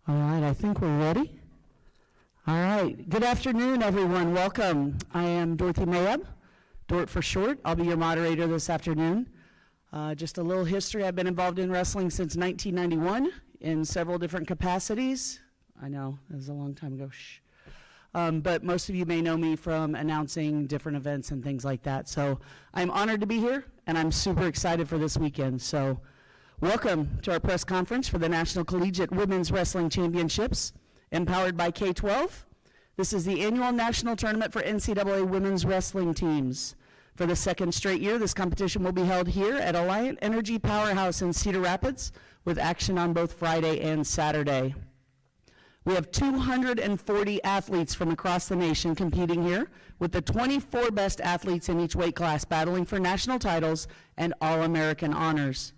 All right, I think we're ready. All right, good afternoon, everyone. Welcome. I am Dorothy Mayeb, Dort for short. I'll be your moderator this afternoon. Just a little history. I've been involved in wrestling since 1991 in several different capacities. I know, it was a long time ago. Shh. But most of you may know me from announcing different events and things like that. So I'm honored to be here, and I'm super excited for this weekend. So welcome to our press conference for the National Collegiate Women's Wrestling Championships, empowered by K-12. This is the annual national tournament for NCAA women's wrestling teams. For the second straight year, this competition will be held here at Alliant Energy Powerhouse in Cedar Rapids, with action on both Friday and Saturday. We have 240 athletes from across the nation competing here, with the 24 best athletes in each weight class battling for national titles and All-American honors.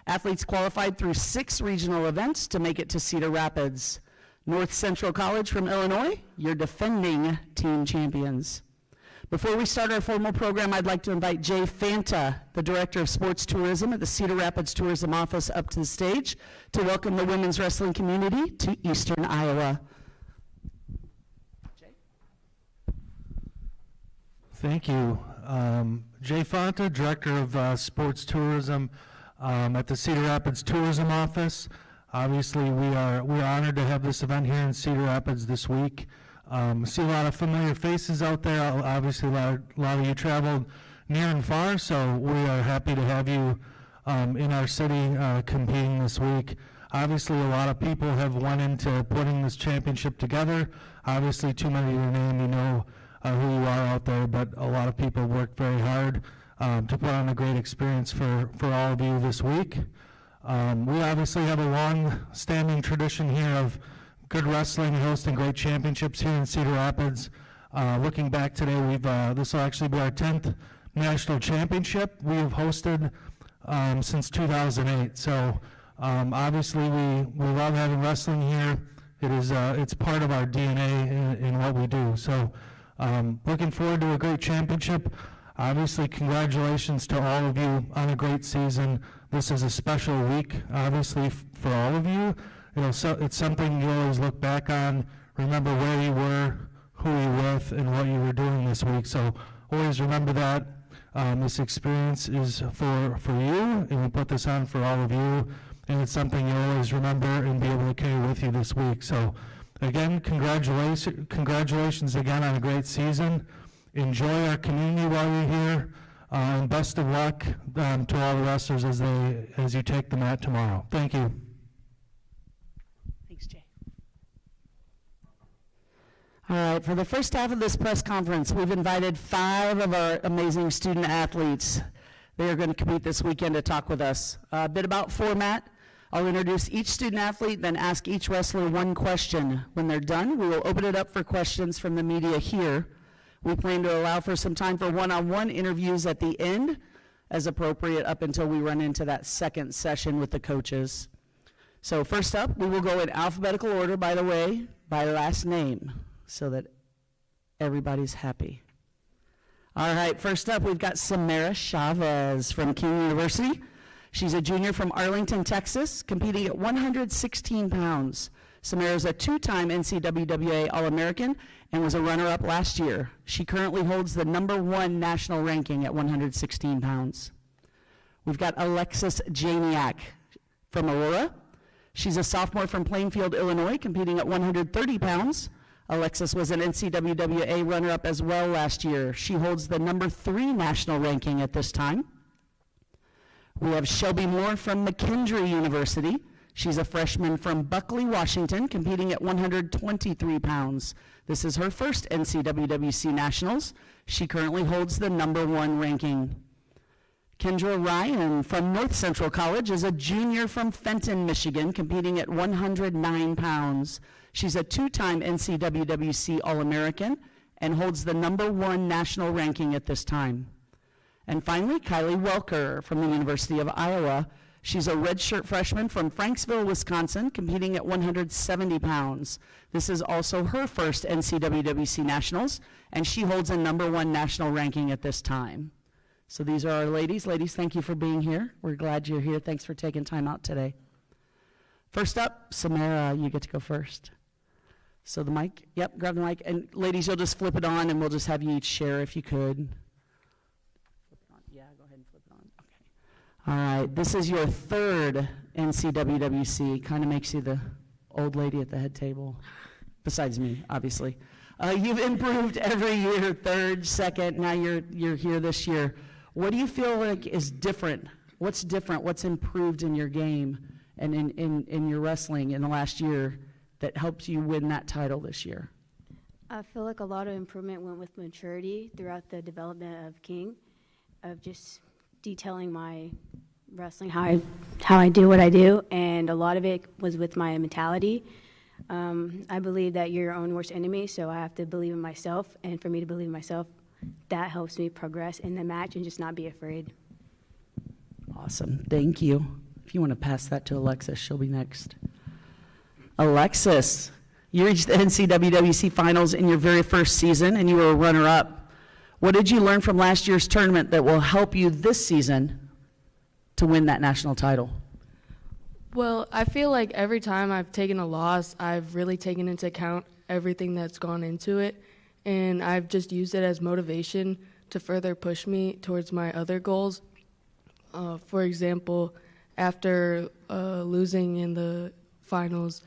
Athletes qualified through 6 regional events to make it to Cedar Rapids. North Central College from Illinois, your defending team champions. Before we start our formal program, I'd like to invite Jay Fanta, the Director of Sports Tourism at the Cedar Rapids Tourism Office, up to the stage to welcome the women's wrestling community to Eastern Iowa. Jay? Thank you. Jay Fanta, Director of Sports Tourism at the Cedar Rapids Tourism Office. Obviously, we are honored to have this event here in Cedar Rapids this week. See a lot of familiar faces out there. Obviously, a lot of you traveled near and far, so we are happy to have you in our city competing this week. Obviously, a lot of people have went into putting this championship together. Obviously, too many to name, you know who you are out there, but a lot of people worked very hard to put on a great experience for all of you this week. We obviously have a long-standing tradition here of good wrestling and hosting great championships here in Cedar Rapids. Looking back today, this will actually be our 10th national championship we have hosted since 2008. So obviously we love having wrestling here. It's part of our DNA in what we do. So looking forward to a great championship. Obviously, congratulations to all of you on a great season. This is a special week, obviously, for all of you. It's something you always look back on, remember where you were, who you were with, and what you were doing this week. So always remember that. This experience is for you, and we put this on for all of you, and it's something you always remember and be able to carry with you this week. So again, congratulations again on a great season. Enjoy our community while you're here, and best of luck to all the wrestlers as you take the mat tomorrow. Thank you. Thanks, Jay. All right, for the first half of this press conference, we've invited 5 of our amazing student athletes. They are going to compete this weekend to talk with us. A bit about format. I'll introduce each student athlete, then ask each wrestler one question. When they're done, we will open it up for questions from the media here. We plan to allow for some time for one-on-one interviews at the end, as appropriate, up until we run into that second session with the coaches. So first up, we will go in alphabetical order, by the way, by last name, so that everybody's happy. All right, first up, we've got Samara Chavez from King University. She's a junior from Arlington, Texas, competing at 116 pounds. Samara is a 2-time NCWWA All-American and was a runner-up last year. She currently holds the #1 national ranking at 116 pounds. We've got Alexis Janiak from Aurora. She's a sophomore from Plainfield, Illinois, competing at 130 pounds. Alexis was an NCWWA runner-up as well last year. She holds the #3 national ranking at this time. We have Shelby Moore from McKendree University. She's a freshman from Buckley, Washington, competing at 123 pounds. This is her first NCWWC Nationals. She currently holds the #1 ranking. Kendra Ryan from North Central College is a junior from Fenton, Michigan, competing at 109 pounds. She's a 2-time NCWWC All-American and holds the #1 national ranking at this time. And finally, Kylie Welker from the University of Iowa. She's a redshirt freshman from Franksville, Wisconsin, competing at 170 pounds. This is also her first NCWWC Nationals, and she holds a #1 national ranking at this time. So these are our ladies. Ladies, thank you for being here. We're glad you're here. Thanks for taking time out today. First up, Samara, you get to go first. So the mic, yep, grab the mic. And ladies, you'll just flip it on and we'll just have you each share if you could. Flip it on. Yeah, go ahead and flip it on. Okay. All right, this is your third NCWWC. Kind of makes you the old lady at the head table, besides me, obviously. You've improved every year, third, second, now you're here this year. What do you feel like is different? What's different? What's improved in your game and in your wrestling in the last year that helps you win that title this year? I feel like a lot of improvement went with maturity throughout the development of King, of just detailing my wrestling, how I do what I do, and a lot of it was with my mentality. I believe that you're your own worst enemy, so I have to believe in myself, and for me to believe in myself, that helps me progress in the match and just not be afraid. Awesome, thank you. If you want to pass that to Alexis, she'll be next. Alexis, you reached the NCWWC finals in your very first season, and you were a runner-up. What did you learn from last year's tournament that will help you this season to win that national title? Well, I feel like every time I've taken a loss, I've really taken into account everything that's gone into it, and I've just used it as motivation to further push me towards my other goals. For example, after losing in the finals,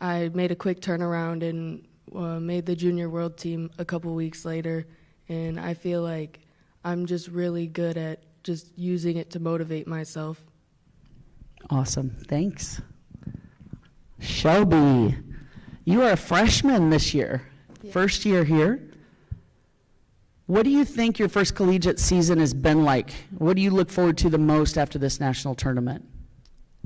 I made a quick turnaround and made the junior world team a couple weeks later, and I feel like I'm just really good at just using it to motivate myself. Awesome, thanks. Shelby, you are a freshman this year, first year here. What do you think your first collegiate season has been like? What do you look forward to the most after this national tournament?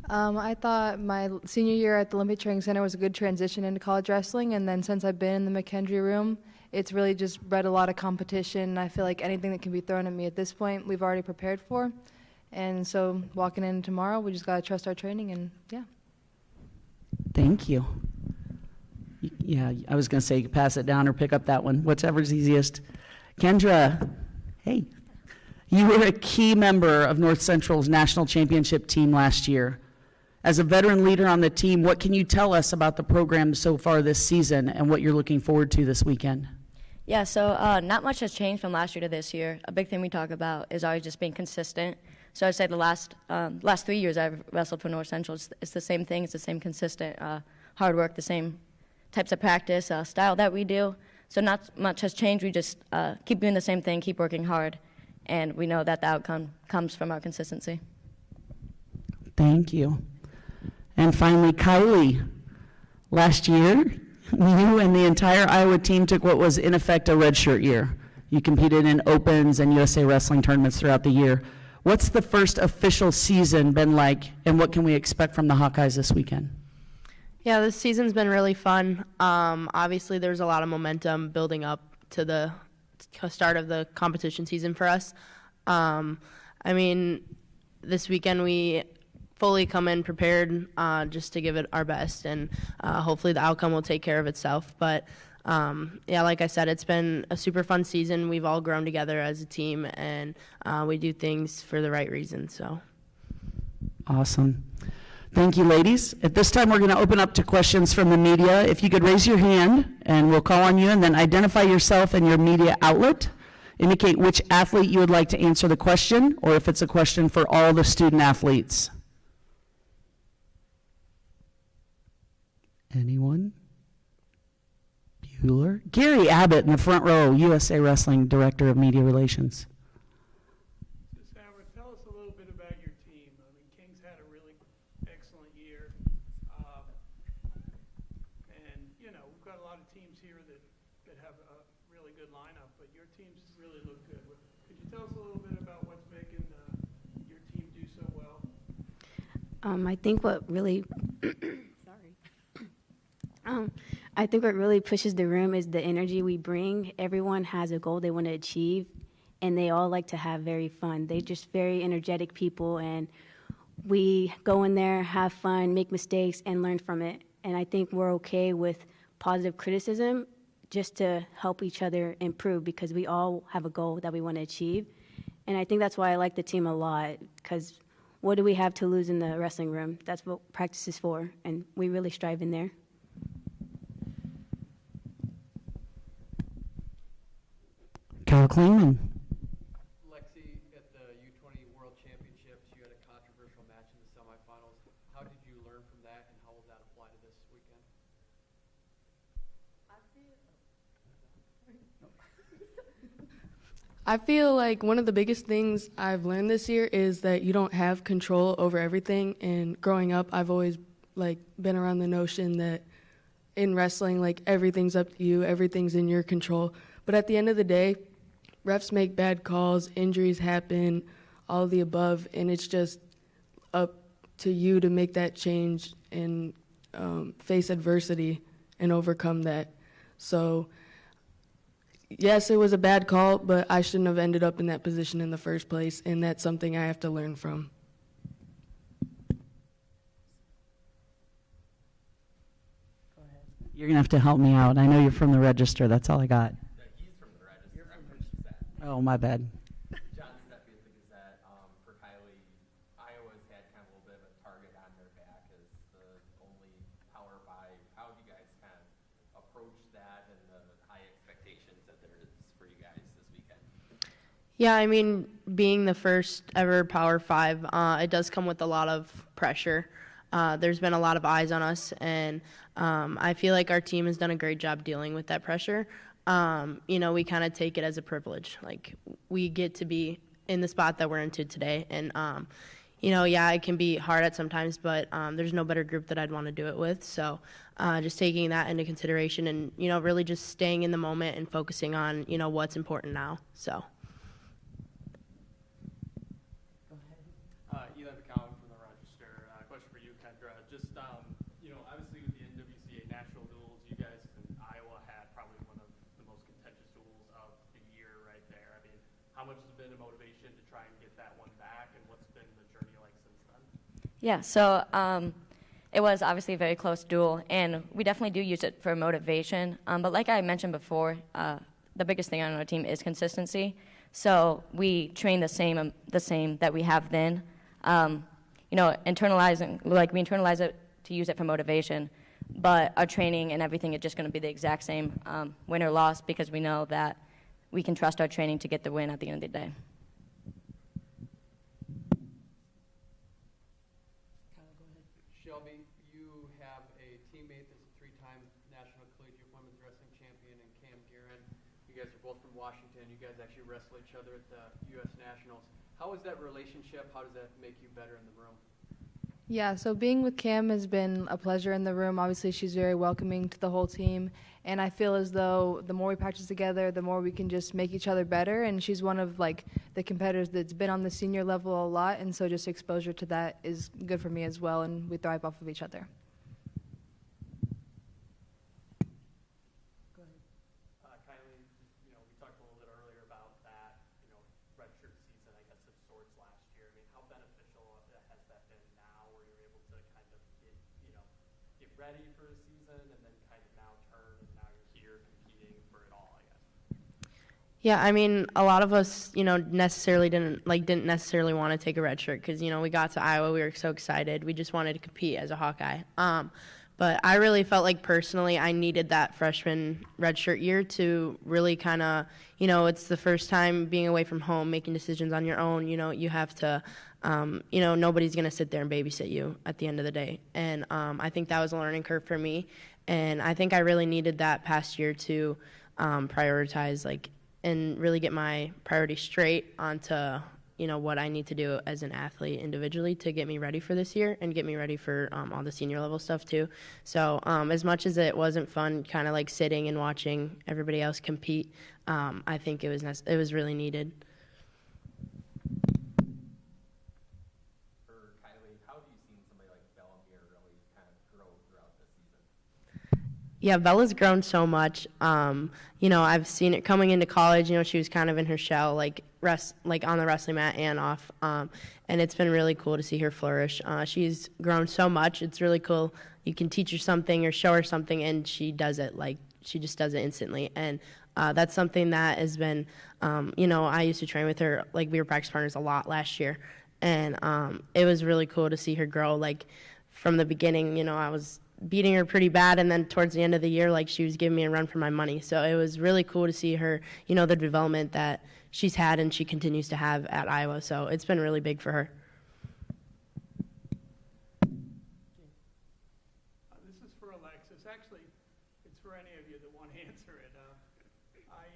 I thought my senior year at the Olympic Training Center was a good transition into college wrestling, and then since I've been in the McKendree room, it's really just bred a lot of competition. I feel like anything that can be thrown at me at this point, we've already prepared for. And so walking in tomorrow, we just got to trust our training, and yeah. Thank you. Yeah, I was going to say you could pass it down or pick up that one, whatever's easiest. Kendra, hey. You were a key member of North Central's national championship team last year. As a veteran leader on the team, what can you tell us about the program so far this season and what you're looking forward to this weekend? Yeah, so not much has changed from last year to this year. A big thing we talk about is always just being consistent. So I'd say the last 3 years I've wrestled for North Central, it's the same thing. It's the same consistent hard work, the same types of practice, style that we do. So not much has changed. We just keep doing the same thing, keep working hard, and we know that the outcome comes from our consistency. Thank you. And finally, Kylie, last year, you and the entire Iowa team took what was in effect a redshirt year. You competed in Opens and USA Wrestling tournaments throughout the year. What's the first official season been like, and what can we expect from the Hawkeyes this weekend? Yeah, this season's been really fun. Obviously, there's a lot of momentum building up to the start of the competition season for us. I mean, this weekend we fully come in prepared just to give it our best, and hopefully the outcome will take care of itself. But yeah, like I said, it's been a super fun season. We've all grown together as a team, and we do things for the right reasons. So, awesome. Thank you, ladies. At this time, we're going to open up to questions from the media. If you could raise your hand, and we'll call on you, and then identify yourself and your media outlet. Indicate which athlete you would like to answer the question, or if it's a question for all the student athletes. Anyone? Bueller? Gary Abbott in the front row, USA Wrestling Director of Media Relations. Howard, tell us a little bit about your team. I mean, King's had a really excellent year. And, you know, we've got a lot of teams here that have a really good lineup, but your teams really look good. Could you tell us a little bit about what's making your team do so well? I think what really I think what really pushes the room is the energy we bring. Everyone has a goal they want to achieve, and they all like to have very fun. They're just very energetic people, and we go in there, have fun, make mistakes, and learn from it. And I think we're okay with positive criticism just to help each other improve, because we all have a goal that we want to achieve. And I think that's why I like the team a lot, because what do we have to lose in the wrestling room? That's what practice is for, and we really strive in there. Carol Kleeman. Lexi, at the U20 World Championships, you had a controversial match in the semifinals. How did you learn from that, and how will that apply to this weekend? I feel like one of the biggest things I've learned this year is that you don't have control over everything. And growing up, I've always been around the notion that in wrestling, everything's up to you, everything's in your control. But at the end of the day, refs make bad calls, injuries happen, all of the above, and it's just up to you to make that change and face adversity and overcome that. So yes, it was a bad call, but I shouldn't have ended up in that position in the first place, and that's something I have to learn from. You're going to have to help me out. I know you're from the Register. That's all I got. He's from the Register. I'm from the Gazette. Oh, my bad. John Steffi is the Gazette. For Kylie, Iowa's had kind of a little bit of a target on their back as the only Power 5. How do you guys kind of approach that and the high expectations that there is for you guys this weekend? Yeah, I mean, being the first ever Power 5, it does come with a lot of pressure. There's been a lot of eyes on us, and I feel like our team has done a great job dealing with that pressure. We kind of take it as a privilege. We get to be in the spot that we're into today, and, it can be hard at sometimes, but there's no better group that I'd want to do it with. So just taking that into consideration and, really just staying in the moment and focusing on, what's important now. So. Eli McCowan from the Register. Question for you, Kendra. Just, obviously with the NWCA national duels, you guys in Iowa had probably one of the most contentious duels of the year right there. I mean, how much has been a motivation to try and get that one back, and what's been the journey like since then? Yeah, so it was obviously a very close duel, and we definitely do use it for motivation. But like I mentioned before, the biggest thing on our team is consistency. So we train the same that we have then. Internalizing, we internalize it to use it for motivation, but our training and everything is just going to be the exact same, win or loss, because we know that we can trust our training to get the win at the end of the day. Shelby, you have a teammate that's a 3-time National Collegiate Women's Wrestling Champion, and Cam Guerin. You guys are both from Washington. You guys actually wrestle each other at the U.S. Nationals. How is that relationship? How does that make you better in the room? Yeah, so being with Cam has been a pleasure in the room. Obviously, she's very welcoming to the whole team, and I feel as though the more we practice together, the more we can just make each other better, and she's one of the competitors that's been on the senior level a lot, and so just exposure to that is good for me as well, and we thrive off of each other. Kylie, we talked a little bit earlier about that, redshirt season, I guess, of sorts last year. I mean, how beneficial has that been now, where you're able to kind of get ready for a season and then kind of now turn, and now you're here competing for it all, I guess? Yeah, I mean, a lot of us, necessarily didn't necessarily want to take a red shirt because, we got to Iowa, we were so excited. We just wanted to compete as a Hawkeye. But I really felt like personally I needed that freshman redshirt year to really kind of, it's the first time being away from home, making decisions on your own. You have to, nobody's going to sit there and babysit you at the end of the day. And I think that was a learning curve for me. And I think I really needed that past year to prioritize, and really get my priorities straight onto, what I need to do as an athlete individually to get me ready for this year and get me ready for all the senior level stuff too. So as much as it wasn't fun kind of sitting and watching everybody else compete, I think it was really needed. For Kylie, how have you seen somebody like Bellamere really kind of grow throughout the season? Yeah, Bella's grown so much. I've seen it coming into college. She was kind of in her shell, on the wrestling mat and off. And it's been really cool to see her flourish. She's grown so much. It's really cool. You can teach her something or show her something, and she does it. She just does it instantly. And That's something that has been, I used to train with her, like we were practice partners a lot last year, and it was really cool to see her grow. Like from the beginning, I was beating her pretty bad, and then towards the end of the year, like she was giving me a run for my money. So it was really cool to see her, the development that she's had and she continues to have at Iowa. So it's been really big for her. This is for Alexis. Actually, it's for any of you that want to answer it. I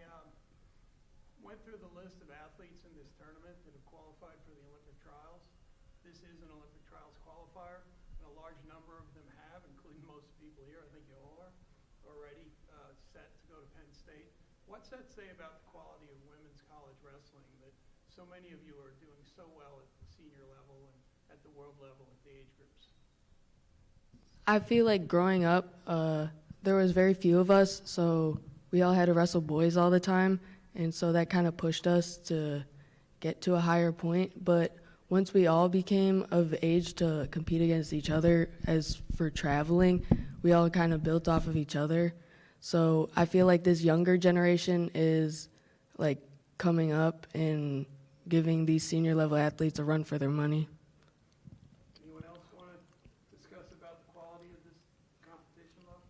went through the list of athletes in this tournament that have qualified for the Olympic trials. This is an Olympic trials qualifier, and a large number of them have, including most people here. I think you all are already set to go to Penn State. What's that say about the quality of women's college wrestling that so many of you are doing so well at the senior level and at the world level at the age groups? I feel like growing up, there was very few of us, so we all had to wrestle boys all the time, and so that kind of pushed us to get to a higher point. But once we all became of age to compete against each other as for traveling, we all kind of built off of each other. So I feel like this younger generation is like coming up and giving these senior level athletes a run for their money. Anyone else want to discuss about the quality of this competition level?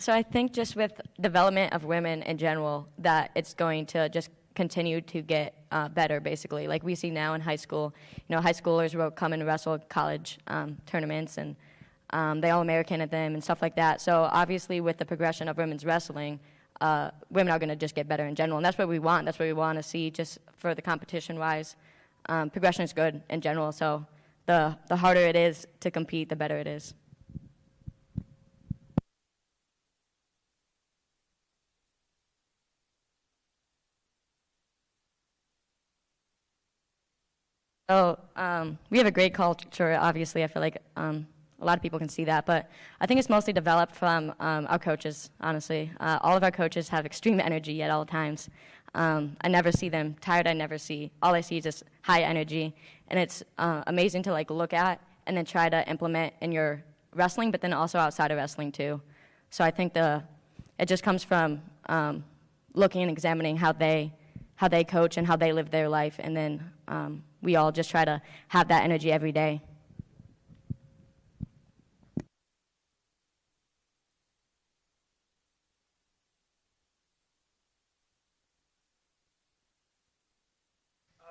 So I think just with development of women in general, that it's going to just continue to get better, basically. Like we see now in high school, high schoolers will come and wrestle college tournaments, and they All-American at them and stuff like that. So obviously with the progression of women's wrestling, women are going to just get better in general, and that's what we want. That's what we want to see just for the competition-wise. Progression is good in general, so the harder it is to compete, the better it is. So we have a great culture, obviously. I feel like a lot of people can see that, but I think it's mostly developed from our coaches, honestly. All of our coaches have extreme energy at all times. I never see them tired. All I see is just high energy, and it's amazing to look at and then try to implement in your wrestling, but then also outside of wrestling too. So I think it just comes from looking and examining how they coach and how they live their life, and then we all just try to have that energy every day.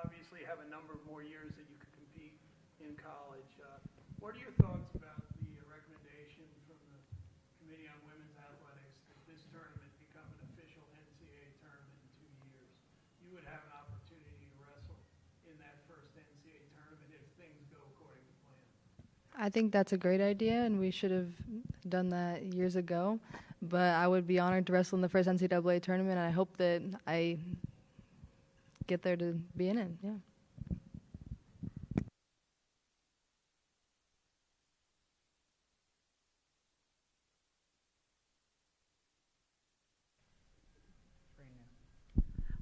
Obviously have a number of more years that you could compete in college. What are your thoughts about the recommendation from the Committee on Women's Athletics that this tournament become an official NCAA tournament in 2 years? You would have an opportunity to wrestle in that first NCAA tournament if things go according to plan. I think that's a great idea, and we should have done that years ago. But I would be honored to wrestle in the first NCAA tournament, and I hope that I get there to be in it. Yeah.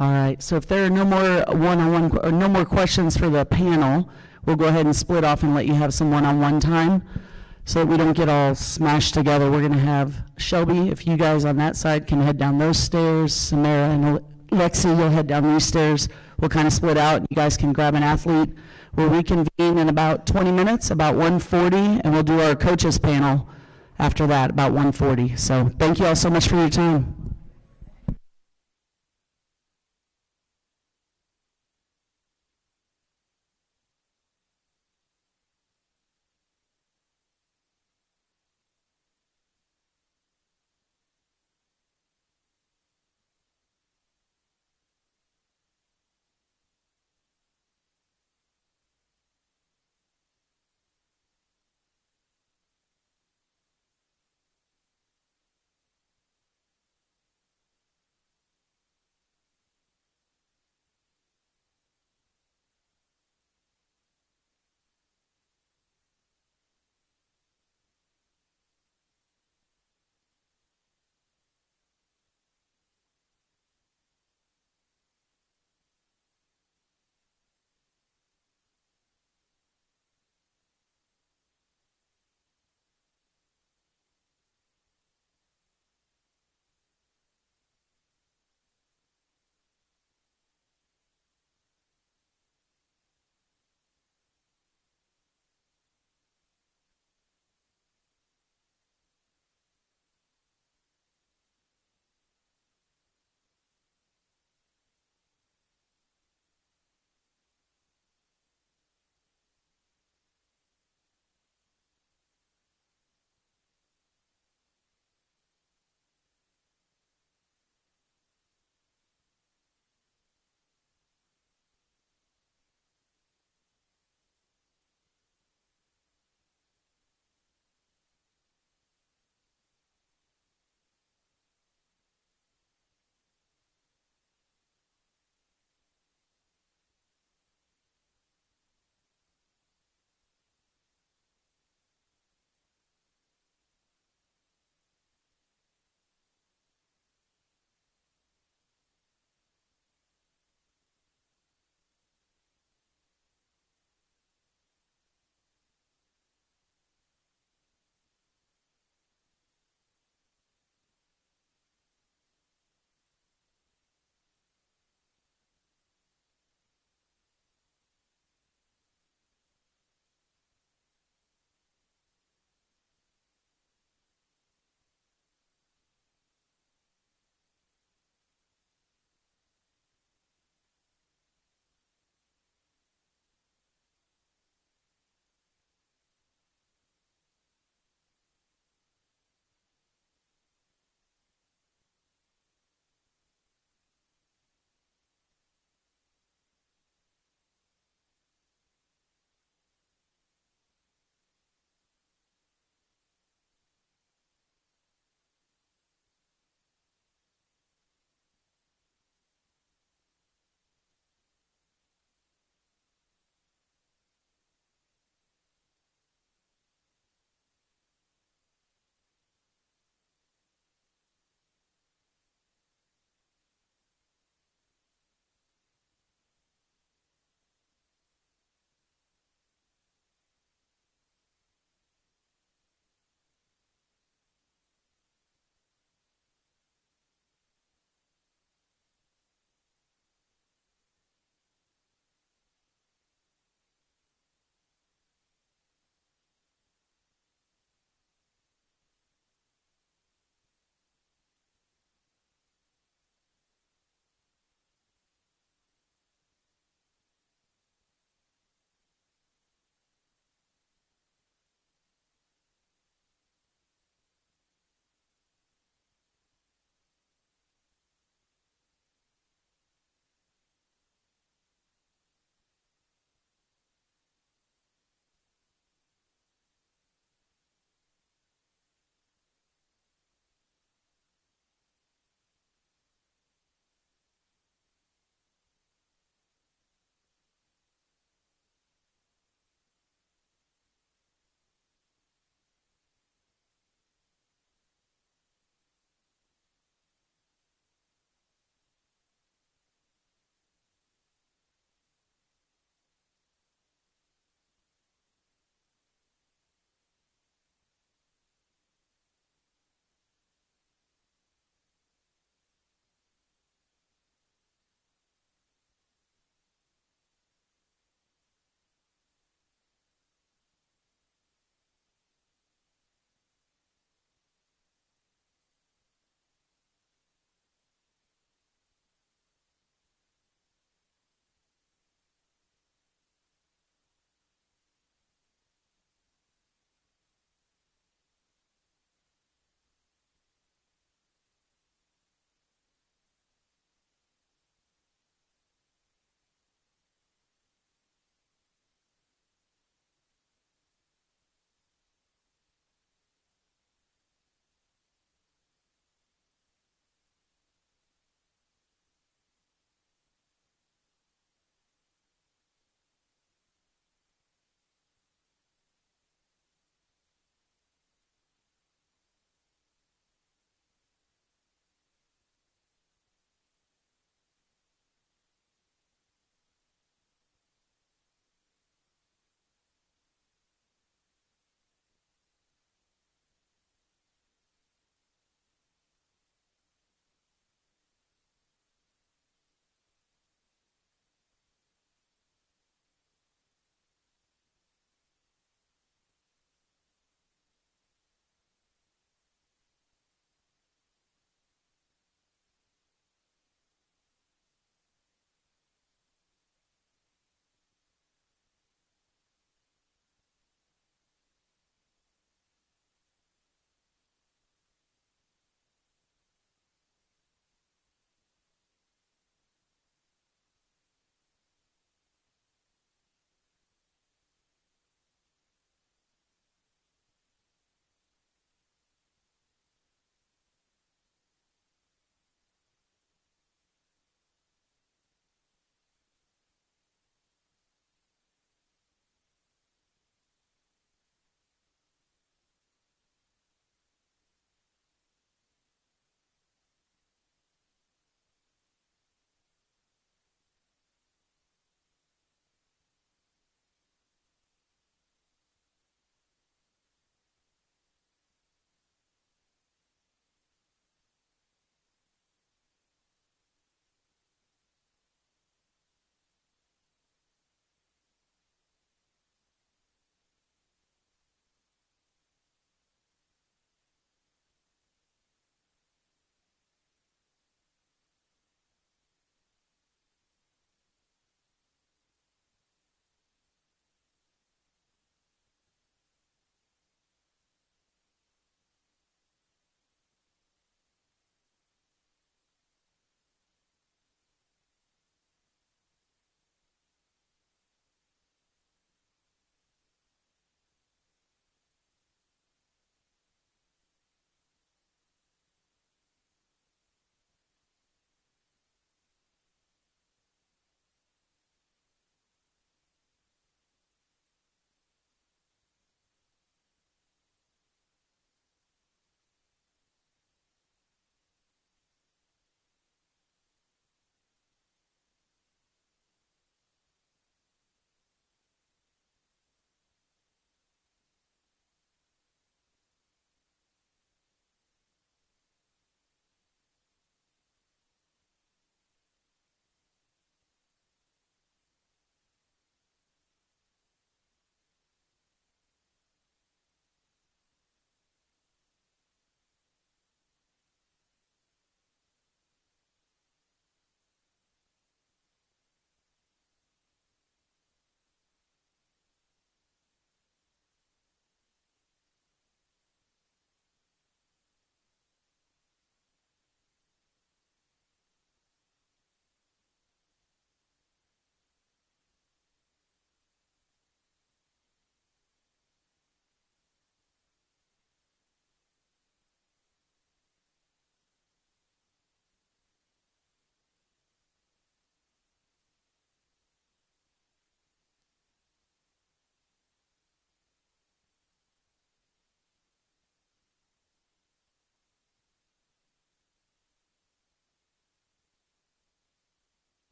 All right, so if there are no more one-on-one, or no more questions for the panel, we'll go ahead and split off and let you have some one-on-one time so that we don't get all smashed together. We're going to have Shelby, if you guys on that side can head down those stairs, Samara and Lexi, you'll head down these stairs. We'll kind of split out. You guys can grab an athlete. We'll reconvene in about 20 minutes, about 1:40, and we'll do our coaches panel after that, about 1:40. So thank you all so much for your time.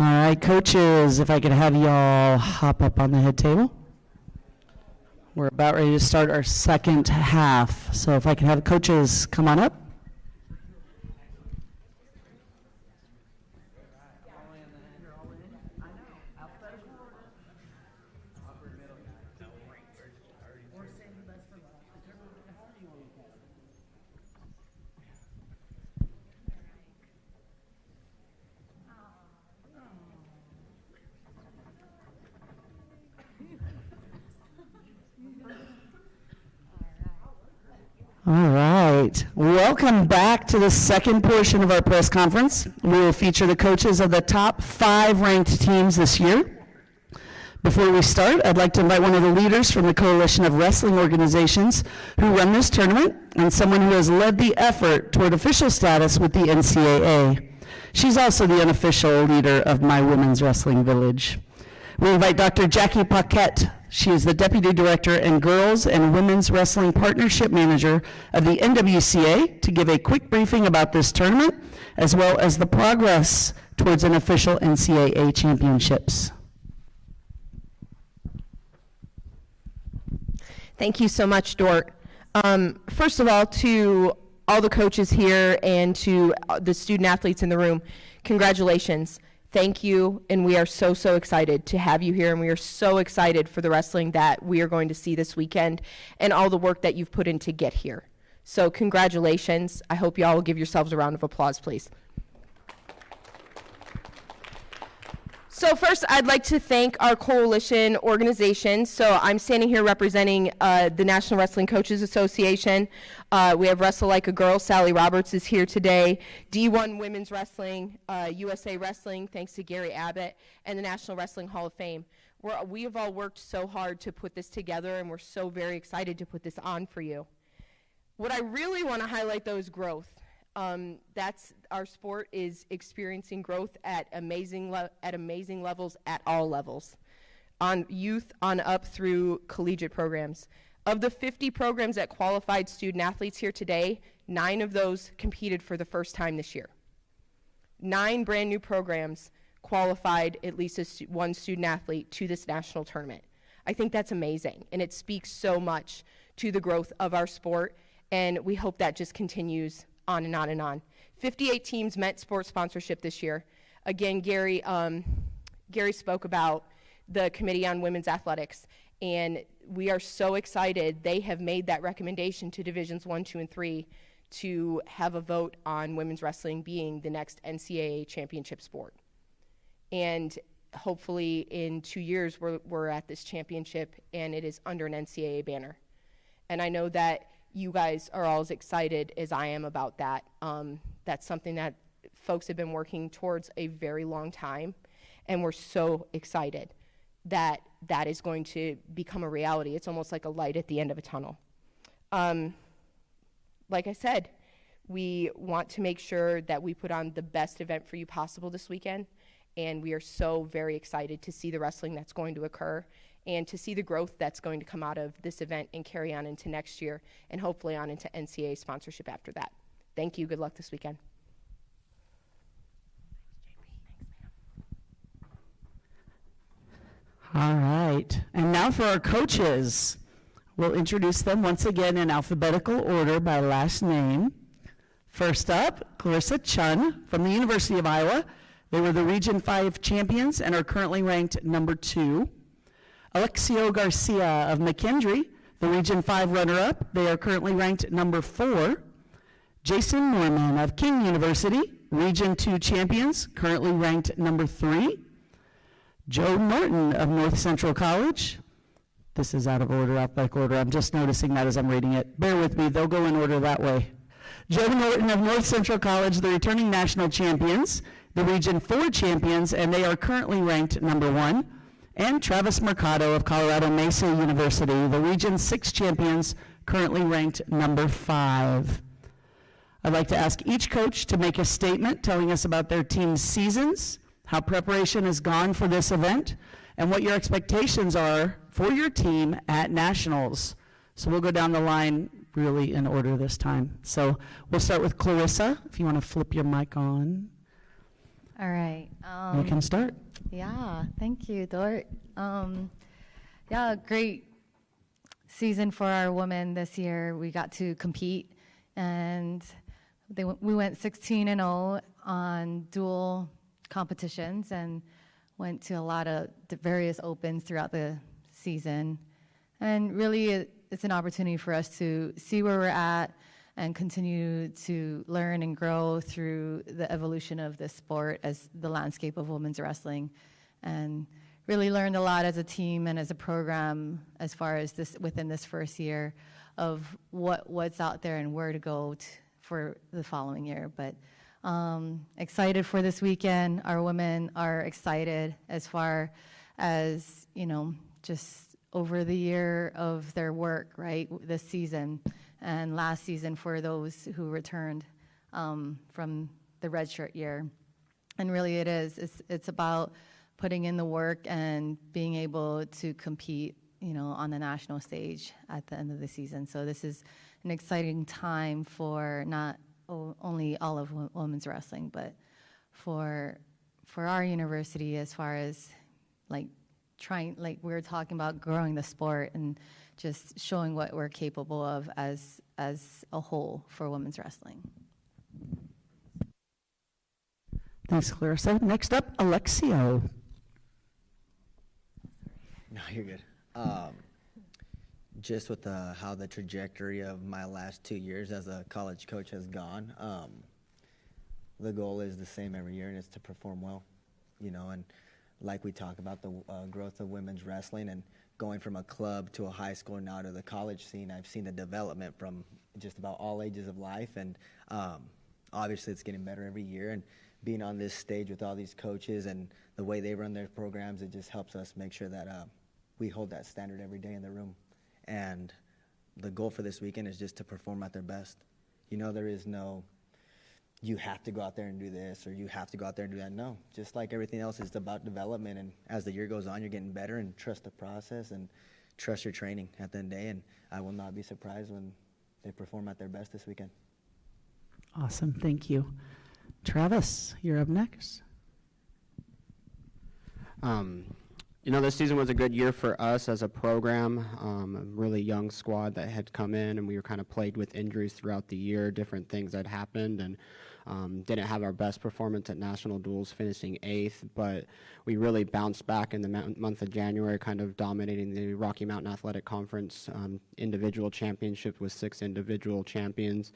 All right, coaches, if I could have y'all hop up on the head table. We're about ready to start our second half. So if I could have coaches come on up. All right. Welcome back to the second portion of our press conference. We will feature the coaches of the top 5 ranked teams this year. Before we start, I'd like to invite one of the leaders from the Coalition of Wrestling Organizations who run this tournament and someone who has led the effort toward official status with the NCAA. She's also the unofficial leader of My Women's Wrestling Village. We invite Dr. Jackie Paquette. She is the Deputy Director and Girls and Women's Wrestling Partnership Manager of the NWCA to give a quick briefing about this tournament, as well as the progress towards an official NCAA championships. Thank you so much, Dort. First of all, to all the coaches here and to the student athletes in the room, congratulations. Thank you, and we are so, so excited to have you here, and we are so excited for the wrestling that we are going to see this weekend and all the work that you've put in to get here. So congratulations. I hope you all will give yourselves a round of applause, please. So first, I'd like to thank our coalition organizations. So I'm standing here representing the National Wrestling Coaches Association. We have Wrestle Like a Girl. Sally Roberts is here today. D1 Women's Wrestling, USA Wrestling, thanks to Gary Abbott, and the National Wrestling Hall of Fame. We have all worked so hard to put this together, and we're so very excited to put this on for you. What I really want to highlight, though, is growth. That's our sport is experiencing growth at amazing levels at all levels, on youth on up through collegiate programs. Of the 50 programs that qualified student athletes here today, 9 of those competed for the first time this year. 9 brand new programs qualified at least one student athlete to this national tournament. I think that's amazing, and it speaks so much to the growth of our sport, and we hope that just continues on and on and on. 58 teams met sports sponsorship this year. Again, Gary spoke about the Committee on Women's Athletics, and we are so excited. They have made that recommendation to Divisions 1, 2, and 3 to have a vote on women's wrestling being the next NCAA championship sport. And hopefully in 2 years, we're at this championship, and it is under an NCAA banner. And I know that you guys are all as excited as I am about that. That's something that folks have been working towards a very long time, and we're so excited that that is going to become a reality. It's almost like a light at the end of a tunnel. Like I said, we want to make sure that we put on the best event for you possible this weekend, and we are so very excited to see the wrestling that's going to occur and to see the growth that's going to come out of this event and carry on into next year and hopefully on into NCAA sponsorship after that. Thank you. Good luck this weekend. All right. And now for our coaches. We'll introduce them once again in alphabetical order by last name. First up, Clarissa Chun from the University of Iowa. They were the Region 5 champions and are currently ranked number 2. Alexio Garcia of McKendree, the Region 5 runner-up. They are currently ranked number 4. Jason Norman of King University, Region 2 champions, currently ranked number 3. Joe Norton of North Central College. This is out of order, alphabetical order. I'm just noticing that as I'm reading it. Bear with me, they'll go in order that way. Joe Norton of North Central College, the returning national champions, the Region 4 champions, and they are currently ranked number 1. And Travis Mercado of Colorado Mesa University, the Region 6 champions, currently ranked number 5. I'd like to ask each coach to make a statement telling us about their team's seasons, how preparation has gone for this event, and what your expectations are for your team at Nationals. So we'll go down the line really in order this time. So we'll start with Clarissa, if you want to flip your mic on. All right. You can start. Yeah, thank you, Dort. Yeah, great season for our women this year. We got to compete, and we went 16-0 on dual competitions and went to a lot of various opens throughout the season. And really, it's an opportunity for us to see where we're at and continue to learn and grow through the evolution of this sport as the landscape of women's wrestling. And really learned a lot as a team and as a program as far as this within this first year of what's out there and where to go for the following year. But excited for this weekend. Our women are excited as far as, just over the year of their work, right, this season and last season for those who returned from the redshirt year. And really it's about putting in the work and being able to compete, on the national stage at the end of the season. So this is an exciting time for not only all of women's wrestling, but for our university as far as we were talking about growing the sport and just showing what we're capable of as a whole for women's wrestling. Thanks, Clarissa. Next up, Alexio. No, you're good. Just with how the trajectory of my last 2 years as a college coach has gone, the goal is the same every year, and it's to perform well, and like we talk about the growth of women's wrestling and going from a club to a high school and now to the college scene, I've seen the development from just about all ages of life, and obviously it's getting better every year, and being on this stage with all these coaches and the way they run their programs, it just helps us make sure that we hold that standard every day in the room. And the goal for this weekend is just to perform at their best. There is no, you have to go out there and do this, or you have to go out there and do that. No, just like everything else, it's about development. And as the year goes on, you're getting better, and trust the process and trust your training at the end of the day. And I will not be surprised when they perform at their best this weekend. Awesome, thank you. Travis, you're up next. This season was a good year for us as a program, a really young squad that had come in, and we were kind of plagued with injuries throughout the year, different things that happened, and didn't have our best performance at national duels, finishing 8th, but we really bounced back in the month of January, kind of dominating the Rocky Mountain Athletic Conference individual championship with 6 individual champions,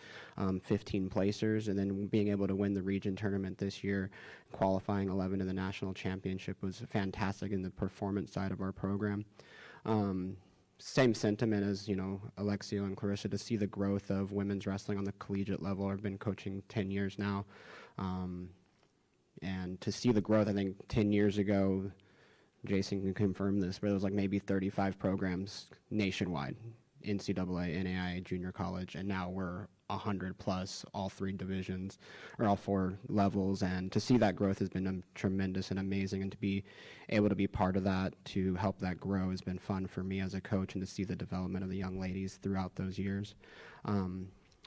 15 placers, and then being able to win the region tournament this year, qualifying 11 to the national championship was fantastic in the performance side of our program. Same sentiment as, Alexio and Clarissa, to see the growth of women's wrestling on the collegiate level. I've been coaching 10 years now. And to see the growth, I think 10 years ago, Jason can confirm this, but it was maybe 35 programs nationwide, NCAA, NAIA, junior college, and now we're 100 plus, all 3 divisions, or all 4 levels, and to see that growth has been tremendous and amazing, and to be able to be part of that, to help that grow, has been fun for me as a coach, and to see the development of the young ladies throughout those years.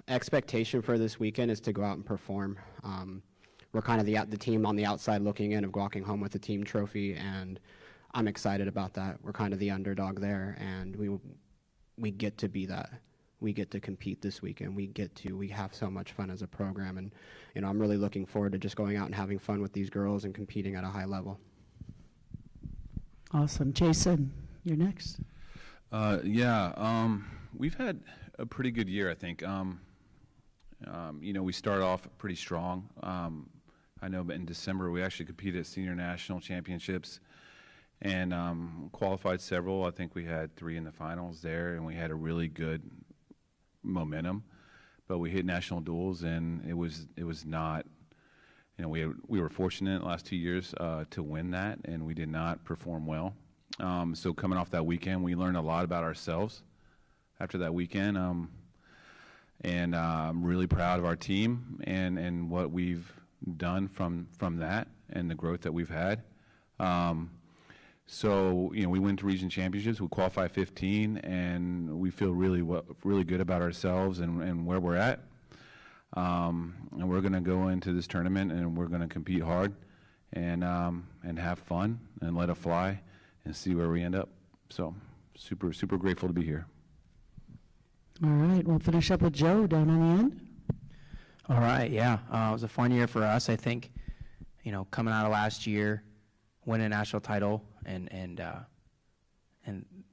Expectation for this weekend is to go out and perform. We're kind of the team on the outside looking in of walking home with a team trophy, and I'm excited about that. We're kind of the underdog there, and we get to be that. We get to compete this weekend. We have so much fun as a program, and I'm really looking forward to just going out and having fun with these girls and competing at a high level. Awesome. Jason, you're next. We've had a pretty good year, I think. We start off pretty strong. I know, but in December we actually competed at senior national championships and qualified several. I think we had 3 in the finals there, and we had a really good momentum, but we hit national duels, and it was not, we were fortunate the last 2 years to win that, and we did not perform well. So coming off that weekend, we learned a lot about ourselves after that weekend, and I'm really proud of our team and what we've done from that and the growth that we've had. So, we went to region championships, we qualified 15, and we feel really good about ourselves and where we're at. And we're going to go into this tournament, and we're going to compete hard and have fun and let it fly and see where we end up. So super, super grateful to be here. All right, we'll finish up with Joe down on the end. All right, yeah, it was a fun year for us. I think, coming out of last year, winning a national title, and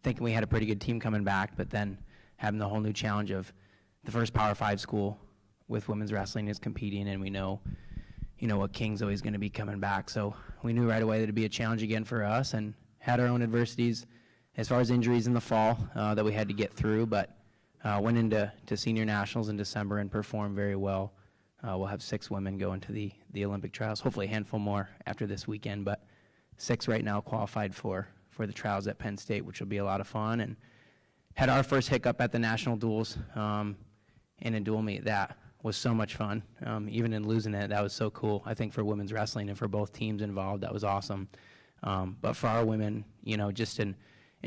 thinking we had a pretty good team coming back, but then having the whole new challenge of the first Power 5 school with women's wrestling is competing, and we know, what King's always going to be coming back. So we knew right away that it'd be a challenge again for us, and had our own adversities as far as injuries in the fall that we had to get through, but went into senior nationals in December and performed very well. We'll have 6 women go into the Olympic trials, hopefully a handful more after this weekend, but 6 right now qualified for the trials at Penn State, which will be a lot of fun. And had our first hiccup at the national duels in a dual meet. That was so much fun. Even in losing it, that was so cool. I think for women's wrestling and for both teams involved, that was awesome. But for our women, just an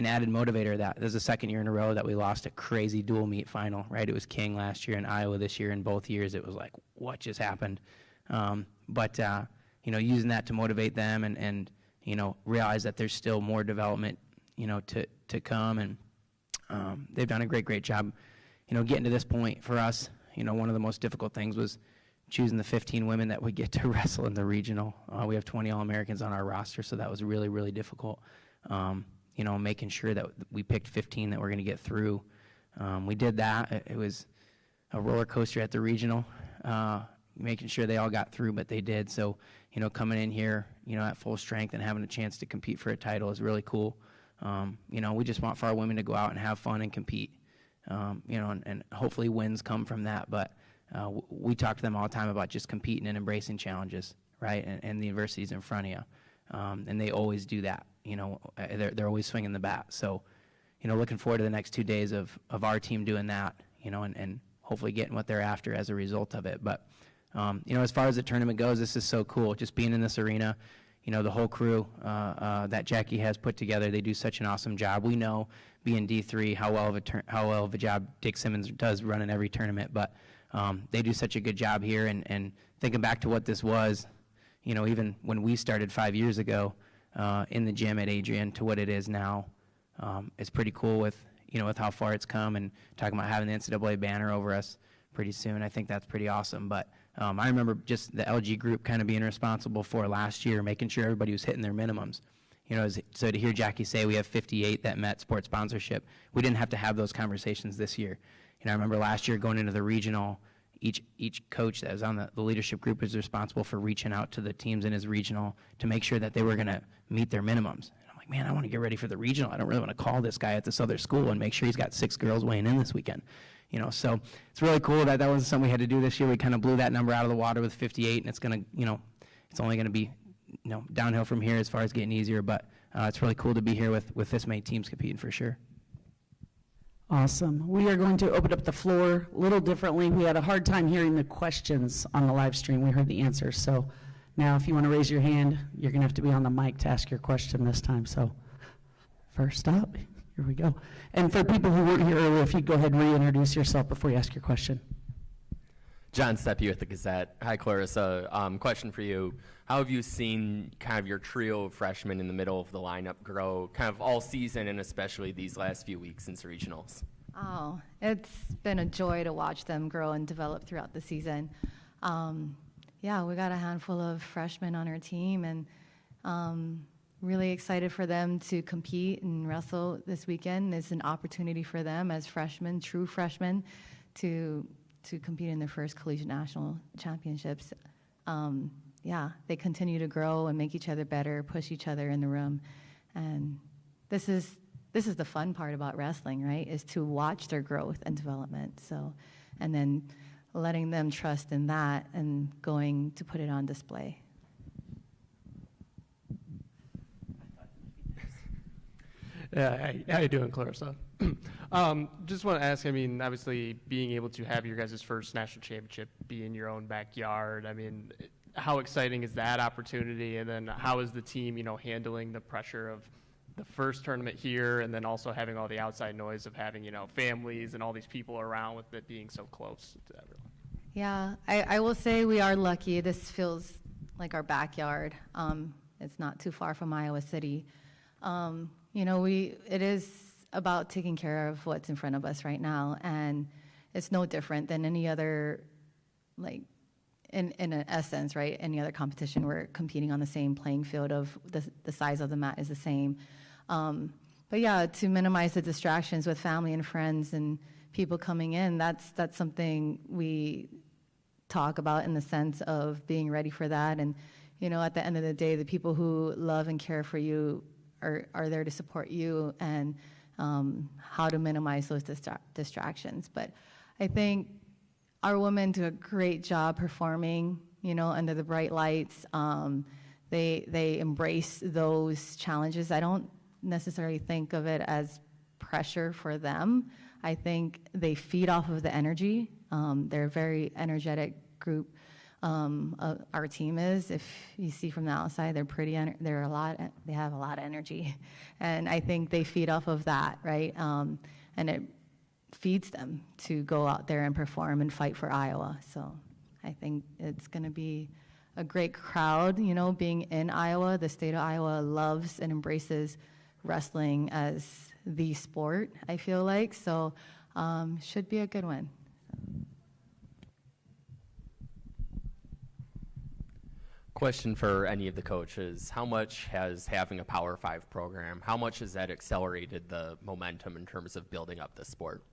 added motivator. That this is the second year in a row that we lost a crazy dual meet final, right? It was King last year and Iowa this year, and both years it was like, what just happened? But using that to motivate them and realize that there's still more development, to come, and they've done a great job, getting to this point for us. One of the most difficult things was choosing the 15 women that we get to wrestle in the regional. We have 20 All-Americans on our roster, so that was really, really difficult. Making sure that we picked 15 that we're going to get through. We did that. It was a roller coaster at the regional, making sure they all got through, but they did. So, coming in here, at full strength and having a chance to compete for a title is really cool. We just want for our women to go out and have fun and compete, and hopefully wins come from that. But we talk to them all the time about just competing and embracing challenges, right, and the adversities in front of you. And they always do that. They're always swinging the bat. So, looking forward to the next 2 days of our team doing that, and hopefully getting what they're after as a result of it. But, as far as the tournament goes, this is so cool. Just being in this arena, the whole crew that Jackie has put together, they do such an awesome job. We know, being D3, how well of a job Dick Simmons does running every tournament. But they do such a good job here. And thinking back to what this was, even when we started 5 years ago in the gym at Adrian to what it is now, it's pretty cool with how far it's come, and talking about having the NCAA banner over us pretty soon. I think that's pretty awesome. But I remember just the LG group kind of being responsible for last year, making sure everybody was hitting their minimums. So to hear Jackie say we have 58 that met sports sponsorship, we didn't have to have those conversations this year. I remember last year going into the regional, each coach that was on the leadership group was responsible for reaching out to the teams in his regional to make sure that they were going to meet their minimums. And I'm like, man, I want to get ready for the regional. I don't really want to call this guy at this other school and make sure he's got 6 girls weighing in this weekend. So it's really cool that wasn't something we had to do this year. We kind of blew that number out of the water with 58, and it's going to, it's only going to be, downhill from here as far as getting easier. But it's really cool to be here with this many teams competing for sure. Awesome. We are going to open up the floor a little differently. We had a hard time hearing the questions on the live stream. We heard the answers. So now if you want to raise your hand, you're going to have to be on the mic to ask your question this time. So first up, here we go. And for people who weren't here earlier, if you'd go ahead and reintroduce yourself before you ask your question. John Steppe with the Gazette. Hi, Clarissa. Question for you. How have you seen kind of your trio of freshmen in the middle of the lineup grow kind of all season, and especially these last few weeks since regionals? Oh, it's been a joy to watch them grow and develop throughout the season. Yeah, we got a handful of freshmen on our team, and really excited for them to compete and wrestle this weekend. It's an opportunity for them as freshmen, true freshmen, to compete in their first collegiate national championships. Yeah, they continue to grow and make each other better, push each other in the room. And this is the fun part about wrestling, right, is to watch their growth and development. So, and then letting them trust in that and going to put it on display. Yeah, how you doing, Clarissa? Just want to ask, obviously being able to have your guys' first national championship be in your own backyard, how exciting is that opportunity? And then how is the team, handling the pressure of the first tournament here, and then also having all the outside noise of having, families and all these people around with it being so close to everyone? Yeah, I will say we are lucky. This feels like our backyard. It's not too far from Iowa City. It is about taking care of what's in front of us right now, and it's no different than any other, like, in an essence, right? Any other competition, we're competing on the same playing field of the size of the mat is the same. But yeah, to minimize the distractions with family and friends and people coming in, that's something we talk about in the sense of being ready for that. And, at the end of the day, the people who love and care for you are there to support you, and how to minimize those distractions. But I think our women do a great job performing, under the bright lights. They embrace those challenges. I don't necessarily think of it as pressure for them. I think they feed off of the energy. They're a very energetic group. Our team is, if you see from the outside, they have a lot of energy, and I think they feed off of that, right? And it feeds them to go out there and perform and fight for Iowa. So I think it's going to be a great crowd. Being in Iowa, the state of Iowa loves and embraces wrestling as the sport, I feel like. So should be a good one. Question for any of the coaches. How much has having a Power 5 program, how much has that accelerated the momentum in terms of building up the sport?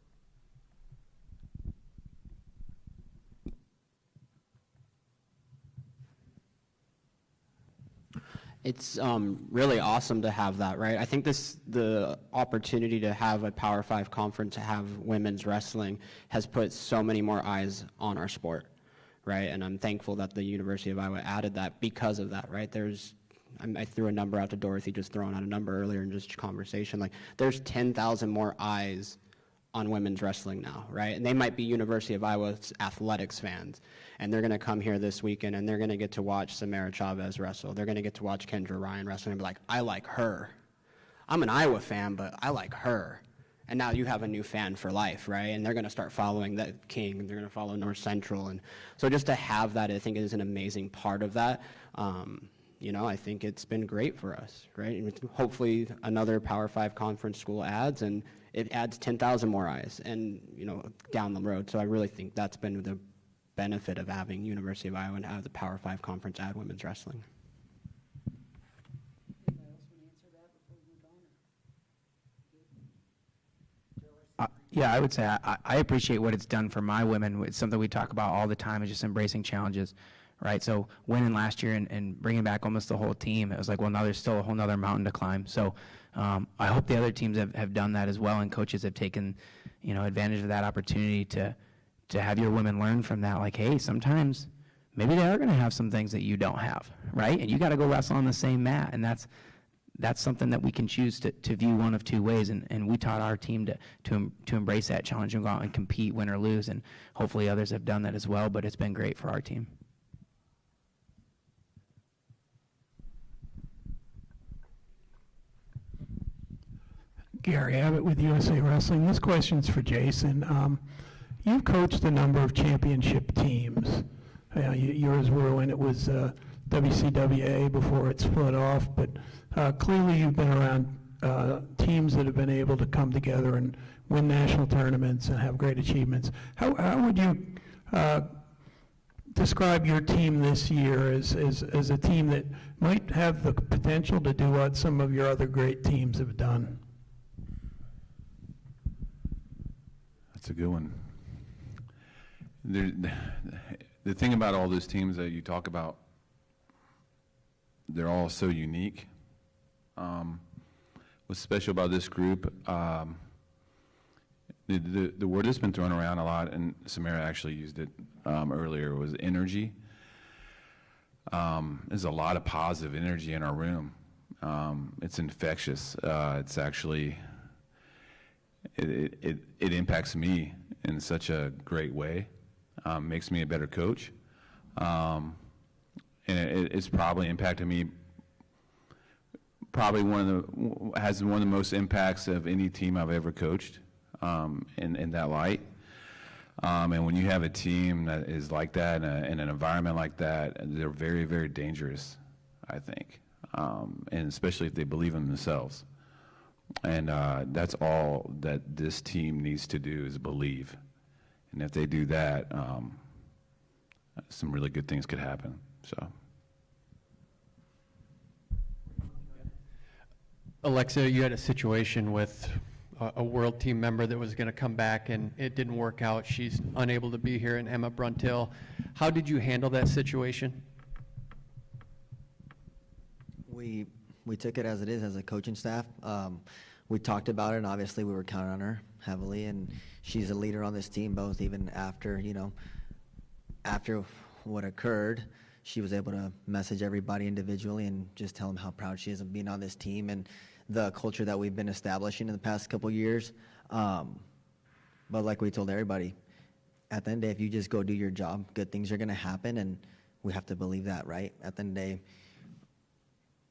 It's really awesome to have that, right? I think the opportunity to have a Power 5 conference, to have women's wrestling, has put so many more eyes on our sport, right? And I'm thankful that the University of Iowa added that because of that, right? I threw a number out to Dorothy, just throwing out a number earlier in just conversation. Like, there's 10,000 more eyes on women's wrestling now, right? And they might be University of Iowa athletics fans, and they're going to come here this weekend, and they're going to get to watch Samara Chavez wrestle. They're going to get to watch Kendra Ryan wrestle and be like, I like her. I'm an Iowa fan, but I like her. And now you have a new fan for life, right? And they're going to start following that King, and they're going to follow North Central. And so just to have that, I think, is an amazing part of that. I think it's been great for us, right? And hopefully another Power 5 conference school adds, and it adds 10,000 more eyes and, down the road. So I really think that's been the benefit of having University of Iowa and have the Power 5 conference add women's wrestling. Yeah, I would say I appreciate what it's done for my women. It's something we talk about all the time, is just embracing challenges, right? So winning last year and bringing back almost the whole team, it was like, well, now there's still a whole nother mountain to climb. So I hope the other teams have done that as well, and coaches have taken, advantage of that opportunity to have your women learn from that. Like, hey, sometimes maybe they are going to have some things that you don't have, right? And you got to go wrestle on the same mat, and that's something that we can choose to view one of two ways, and we taught our team to embrace that challenge and go out and compete, win or lose, and hopefully others have done that as well, but it's been great for our team. Gary Abbott with USA Wrestling. This question's for Jason. You've coached a number of championship teams. Yours were when it was WCWA before it split off, but clearly you've been around teams that have been able to come together and win national tournaments and have great achievements. How would you describe your team this year as a team that might have the potential to do what some of your other great teams have done? That's a good one. The thing about all those teams that you talk about, they're all so unique. What's special about this group, the word that's been thrown around a lot, and Samara actually used it earlier, was energy. There's a lot of positive energy in our room. It's infectious. It's actually, it impacts me in such a great way. Makes me a better coach. And it's probably impacted me, probably has one of the most impacts of any team I've ever coached in that light. And when you have a team that is like that in an environment like that, they're very, very dangerous, I think, and especially if they believe in themselves. And that's all that this team needs to do is believe. And if they do that, some really good things could happen. So. Alexa, you had a situation with a world team member that was going to come back and it didn't work out. She's unable to be here, and Emma Bruntill. How did you handle that situation? We took it as it is as a coaching staff. We talked about it, and obviously we were counting on her heavily, and she's a leader on this team, both even after, after what occurred. She was able to message everybody individually and just tell them how proud she is of being on this team and the culture that we've been establishing in the past couple years. But like we told everybody, at the end of the day, if you just go do your job, good things are going to happen, and we have to believe that, right? At the end of the day,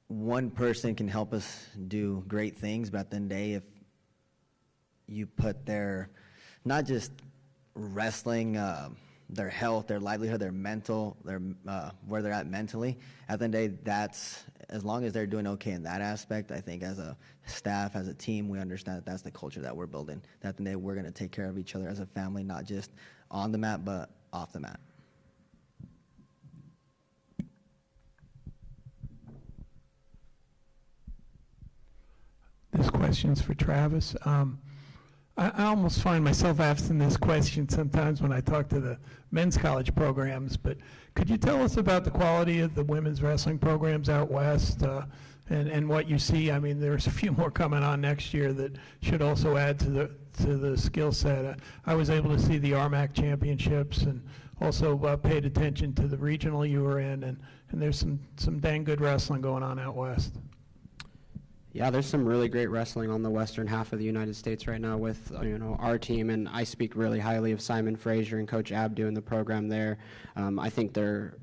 one person can help us do great things, but at the end of the day, if you put their, not just wrestling, their health, their livelihood, their mental, where they're at mentally, at the end of the day, that's, as long as they're doing okay in that aspect, I think as a staff, as a team, we understand that that's the culture that we're building. That at the end of the day, we're going to take care of each other as a family, not just on the mat, but off the mat. This question's for Travis. I almost find myself asking this question sometimes when I talk to the men's college programs, but could you tell us about the quality of the women's wrestling programs out west and what you see? I mean, there's a few more coming on next year that should also add to the skill set. I was able to see the RMAC championships and also paid attention to the regional you were in, and there's some dang good wrestling going on out west. Yeah, there's some really great wrestling on the western half of the United States right now with our team, and I speak really highly of Simon Fraser and Coach Abdu and the program there. I think they're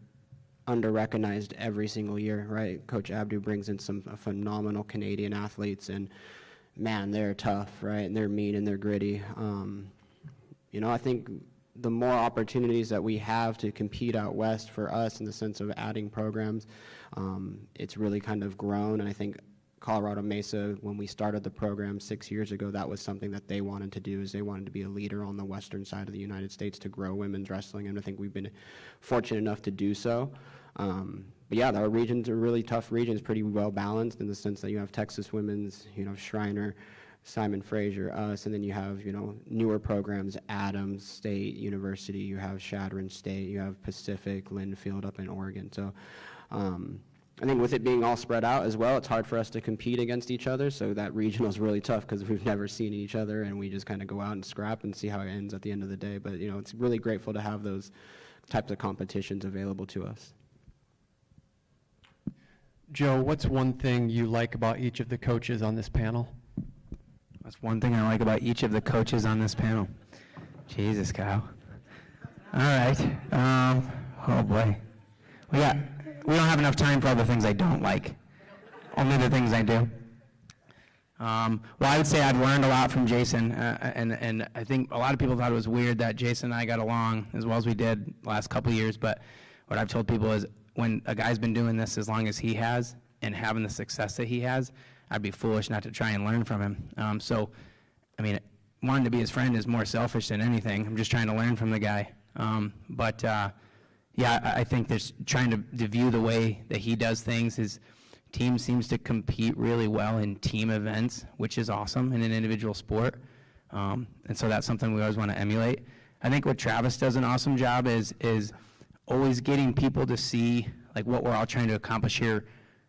under-recognized every single year, right? Coach Abdu brings in some phenomenal Canadian athletes, and man, they're tough, right? And they're mean and they're gritty. I think the more opportunities that we have to compete out west for us in the sense of adding programs, it's really kind of grown, and I think Colorado Mesa, when we started the program 6 years ago, that was something that they wanted to do, is they wanted to be a leader on the western side of the United States to grow women's wrestling, and I think we've been fortunate enough to do so. But yeah, our regions are really tough regions, pretty well balanced in the sense that you have Texas women's, Shriner, Simon Fraser, us, and then you have, newer programs, Adams State University, you have Shadron State, you have Pacific, Linfield up in Oregon. So I think with it being all spread out as well, it's hard for us to compete against each other, so that regional is really tough because we've never seen each other, and we just kind of go out and scrap and see how it ends at the end of the day. But, it's really grateful to have those types of competitions available to us. Joe, what's one thing you like about each of the coaches on this panel? That's one thing I like about each of the coaches on this panel. Jesus, Kyle. All right. Oh, boy. We don't have enough time for all the things I don't like. Only the things I do. Well, I would say I've learned a lot from Jason, and I think a lot of people thought it was weird that Jason and I got along as well as we did the last couple of years, but what I've told people is when a guy's been doing this as long as he has and having the success that he has, I'd be foolish not to try and learn from him. Wanting to be his friend is more selfish than anything. I'm just trying to learn from the guy. Yeah, I think there's trying to view the way that he does things. His team seems to compete really well in team events, which is awesome in an individual sport. And so that's something we always want to emulate. I think what Travis does an awesome job is always getting people to see like what we're all trying to accomplish here.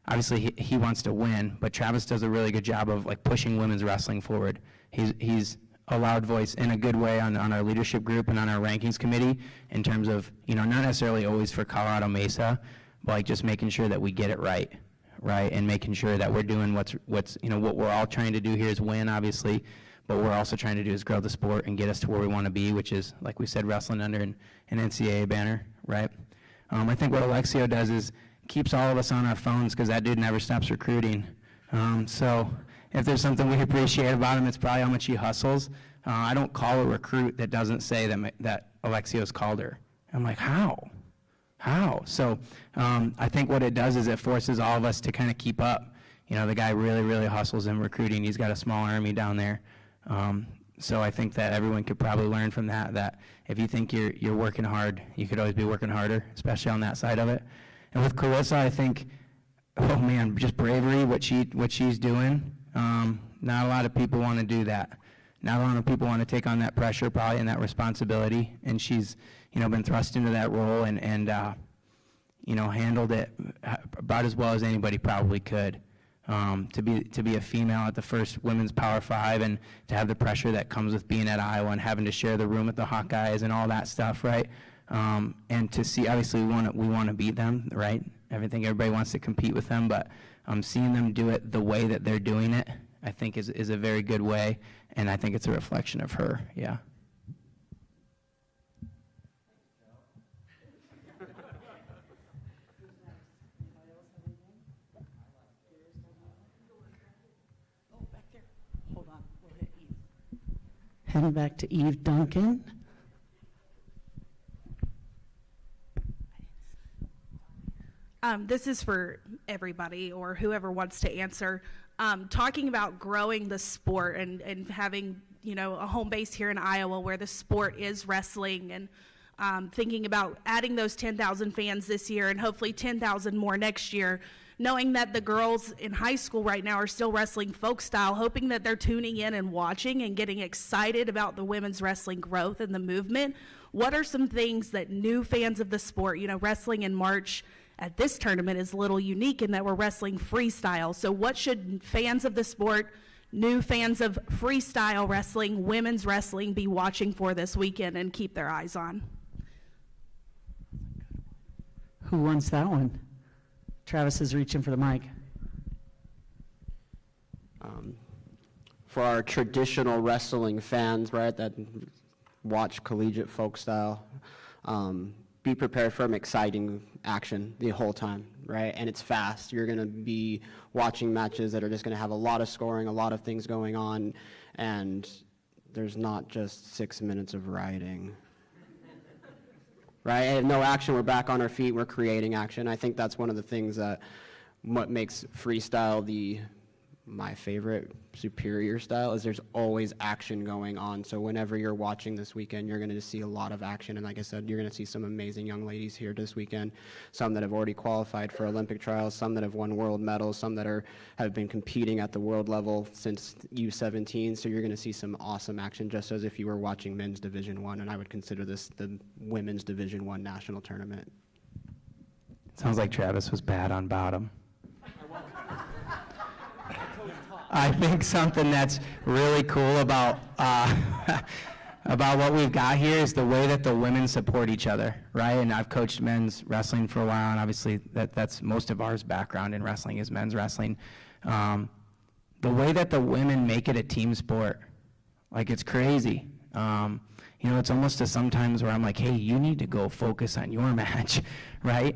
Obviously, he wants to win, but Travis does a really good job of like pushing women's wrestling forward. He's a loud voice in a good way on our leadership group and on our rankings committee in terms of, not necessarily always for Colorado Mesa, but like just making sure that we get it right, and making sure that we're doing what's what we're all trying to do here is win, obviously, but what we're also trying to do is grow the sport and get us to where we want to be, which is, like we said, wrestling under an NCAA banner, right? I think what Alexio does is keeps all of us on our phones because that dude never stops recruiting. So if there's something we appreciate about him, it's probably how much he hustles. I don't call a recruit that doesn't say that Alexio's called her. I'm like, how? So I think what it does is it forces all of us to kind of keep up. You know, the guy really, really hustles in recruiting. He's got a small army down there. So I think that everyone could probably learn from that if you think you're working hard, you could always be working harder, especially on that side of it. And with Clarissa, I think, oh man, just bravery, what she's doing. Not a lot of people want to do that. Not a lot of people want to take on that pressure probably and that responsibility. And she's, been thrust into that role and handled it about as well as anybody probably could. To be a female at the first women's Power 5 and to have the pressure that comes with being at Iowa and having to share the room with the Hawkeyes and all that stuff, right? And to see, obviously, we want to beat them, right? Everybody wants to compete with them, but seeing them do it the way that they're doing it, I think is a very good way, and I think it's a reflection of her, yeah. Heading back to Eve Duncan. This is for everybody or whoever wants to answer. Talking about growing the sport and having, a home base here in Iowa where the sport is wrestling, and thinking about adding those 10,000 fans this year and hopefully 10,000 more next year, knowing that the girls in high school right now are still wrestling folk style, hoping that they're tuning in and watching and getting excited about the women's wrestling growth and the movement. What are some things that new fans of the sport, wrestling in March at this tournament is a little unique in that we're wrestling freestyle. So what should fans of the sport, new fans of freestyle wrestling, women's wrestling be watching for this weekend and keep their eyes on? Who wants that one? Travis is reaching for the mic. For our traditional wrestling fans, right, that watch collegiate folk style, be prepared for exciting action the whole time, right? And it's fast. You're going to be watching matches that are just going to have a lot of scoring, a lot of things going on, and there's not just 6 minutes of riding. Right? And no action, we're back on our feet, we're creating action. I think that's one of the things that what makes freestyle my favorite superior style is there's always action going on. So whenever you're watching this weekend, you're going to see a lot of action. And like I said, you're going to see some amazing young ladies here this weekend, some that have already qualified for Olympic trials, some that have won world medals, some that have been competing at the world level since U17. So you're going to see some awesome action, just as if you were watching men's Division I, and I would consider this the women's Division I national tournament. Sounds like Travis was bad on bottom. I think something that's really cool about what we've got here is the way that the women support each other, right? And I've coached men's wrestling for a while, and obviously that's most of ours background in wrestling is men's wrestling. The way that the women make it a team sport, like it's crazy. It's almost to sometimes where I'm like, hey, you need to go focus on your match, right?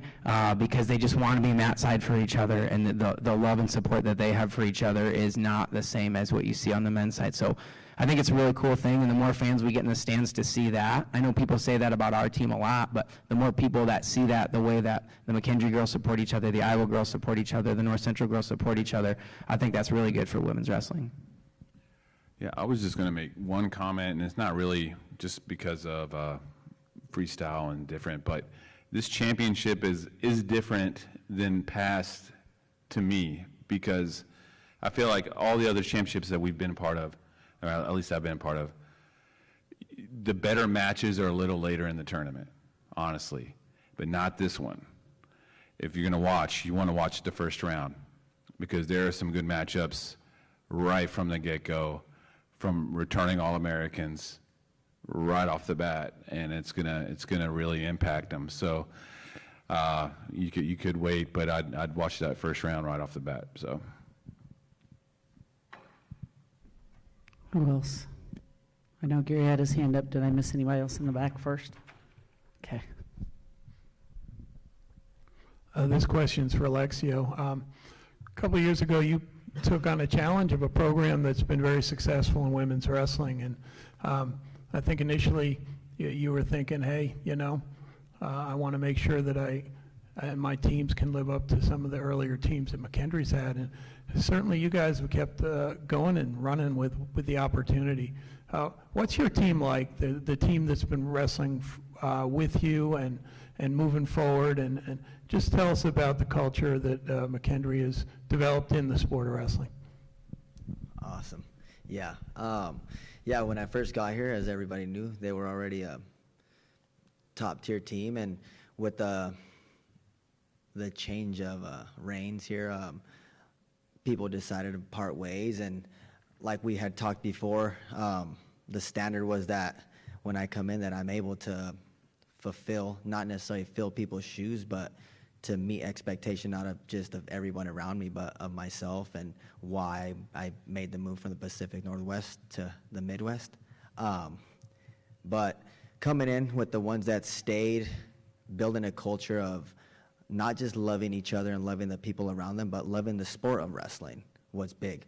Because they just want to be mat side for each other, and the love and support that they have for each other is not the same as what you see on the men's side. So I think it's a really cool thing, and the more fans we get in the stands to see that, I know people say that about our team a lot, but the more people that see that, the way that the McKendree girls support each other, the Iowa girls support each other, the North Central girls support each other, I think that's really good for women's wrestling. Yeah, I was just going to make one comment, and it's not really just because of freestyle and different, but this championship is different than past to me, because I feel like all the other championships that we've been a part of, or at least I've been a part of, the better matches are a little later in the tournament, honestly, but not this one. If you're going to watch, you want to watch the first round, because there are some good matchups right from the get-go, from returning All-Americans right off the bat, and it's gonna really impact them. So you could wait, but I'd watch that first round right off the bat. So Who else? I know Gary had his hand up. Did I miss anybody else in the back first? Okay. This question's for Alexio. A couple of years ago, you took on a challenge of a program that's been very successful in women's wrestling. And I think initially you were thinking, hey, I want to make sure that I and my teams can live up to some of the earlier teams that McKendree's had. And certainly you guys have kept going and running with the opportunity. What's your team like, the team that's been wrestling with you and moving forward? And just tell us about the culture that McKendree has developed in the sport of wrestling. Awesome. Yeah. When I first got here, as everybody knew, they were already a top-tier team. And with the change of reins here, people decided to part ways. And like we had talked before, the standard was that when I come in that I'm able to fulfill, not necessarily fill people's shoes, but to meet expectation, not of just of everyone around me, but of myself, and why I made the move from the Pacific Northwest to the Midwest. But coming in with the ones that stayed, building a culture of not just loving each other and loving the people around them, but loving the sport of wrestling was big.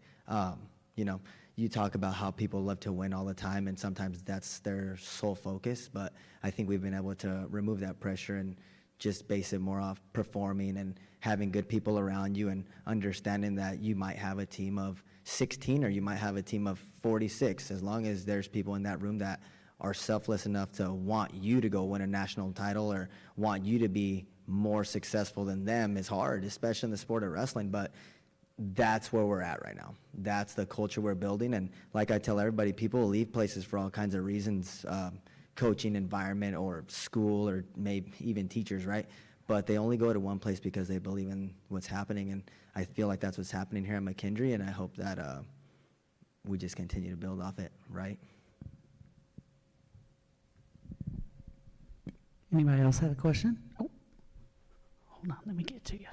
You talk about how people love to win all the time, and sometimes that's their sole focus, but I think we've been able to remove that pressure and just base it more off performing and having good people around you, and understanding that you might have a team of 16 or you might have a team of 46. As long as there's people in that room that are selfless enough to want you to go win a national title or want you to be more successful than them is hard, especially in the sport of wrestling. But that's where we're at right now. That's the culture we're building. And like I tell everybody, people leave places for all kinds of reasons, coaching environment or school or maybe even teachers, right? But they only go to one place because they believe in what's happening. And I feel like that's what's happening here at McKendree, and I hope that we just continue to build off it, right? Anybody else have a question? Oh, hold on, let me get to you.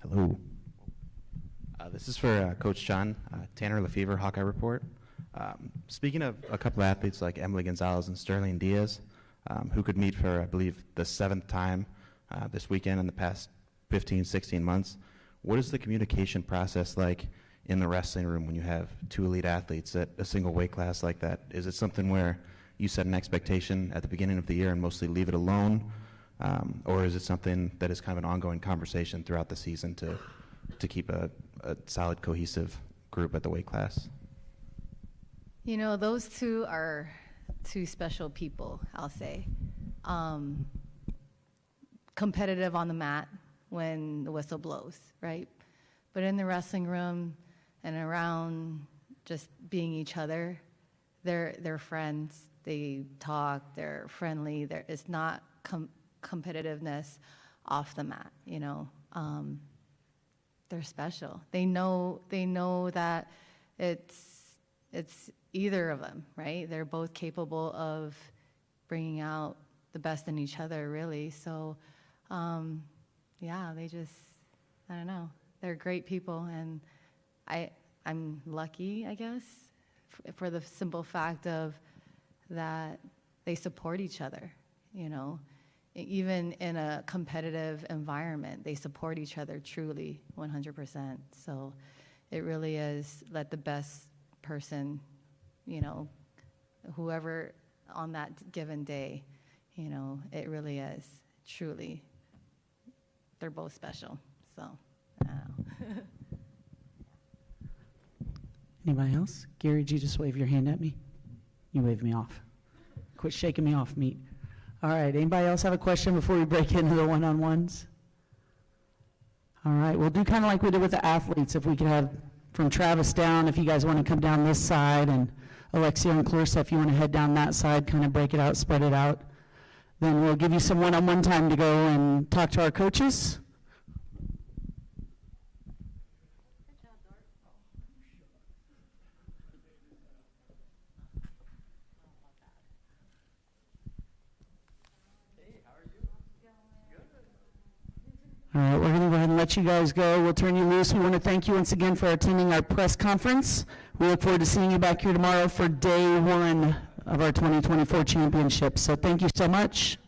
Hello. This is for Coach John, Tanner Lefevre, Hawkeye Report. Speaking of a couple of athletes like Emily Gonzalez and Sterling Diaz, who could meet for, I believe, the 7th time this weekend in the past 15, 16 months, what is the communication process like in the wrestling room when you have 2 elite athletes at a single weight class like that? Is it something where you set an expectation at the beginning of the year and mostly leave it alone? Or is it something that is kind of an ongoing conversation throughout the season to keep a solid, cohesive group at the weight class? Those two are 2 special people, I'll say. Competitive on the mat when the whistle blows, right? But in the wrestling room and around just being each other, they're friends. They talk, they're friendly. It's not competitiveness off the mat, they're special. They know that it's either of them, right? They're both capable of bringing out the best in each other, really. So, they just, I don't know. They're great people, and I'm lucky, I guess, for the simple fact of that they support each other, Even in a competitive environment, they support each other truly, 100%. So it really is let the best person, whoever on that given day, it really is truly, they're both special. So, I don't know. Anybody else? Gary, did you just wave your hand at me? You waved me off. Quit shaking me off, meat. All right, anybody else have a question before we break into the one-on-ones? All right, we'll do kind of like we did with the athletes. If we could have from Travis down, if you guys want to come down this side, and Alexia and Clarissa, if you want to head down that side, kind of break it out, spread it out. Then we'll give you some one-on-one time to go and talk to our coaches. All right, we're going to go ahead and let you guys go. We'll turn you loose. We want to thank you once again for attending our press conference. We look forward to seeing you back here tomorrow for day 1 of our 2024 championship. So thank you so much.